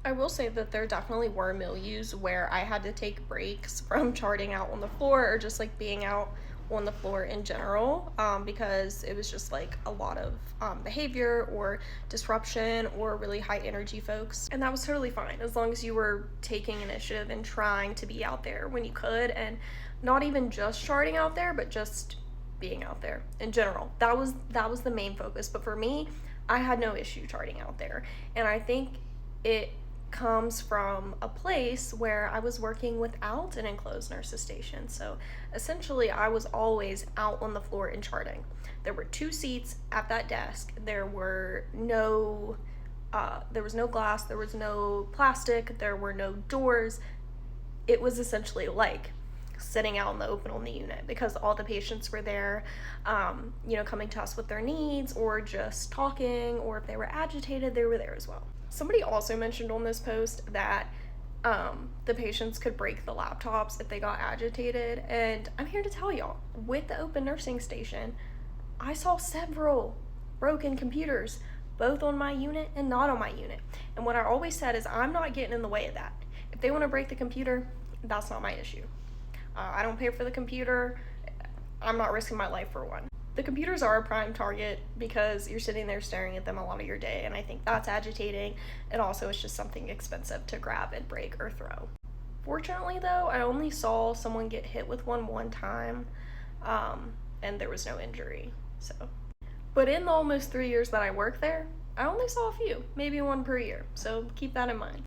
I will say that there definitely were milieus where I had to take breaks from charting out on the floor or just like being out on the floor in general, because it was just like a lot of behavior or disruption or really high energy folks. And that was totally fine as long as you were taking initiative and trying to be out there when you could, and not even just charting out there, but just being out there in general. That was the main focus. But for me, I had no issue charting out there. And I think it comes from a place where I was working without an enclosed nurses station. So essentially, I was always out on the floor and charting. There were two seats at that desk. There was no glass, there was no plastic, there were no doors. It was essentially like sitting out in the open on the unit because all the patients were there, coming to us with their needs or just talking, or if they were agitated, they were there as well. Somebody also mentioned on this post that the patients could break the laptops if they got agitated, and I'm here to tell y'all, with the open nursing station, I saw several broken computers, both on my unit and not on my unit. And what I always said is, I'm not getting in the way of that. If they want to break the computer, that's not my issue. I don't pay for the computer. I'm not risking my life for one. The computers are a prime target because you're sitting there staring at them a lot of your day, and I think that's agitating, and also it's just something expensive to grab and break or throw. Fortunately though, I only saw someone get hit with one time, and there was no injury. But in the almost 3 years that I worked there, I only saw a few, maybe one per year, so keep that in mind.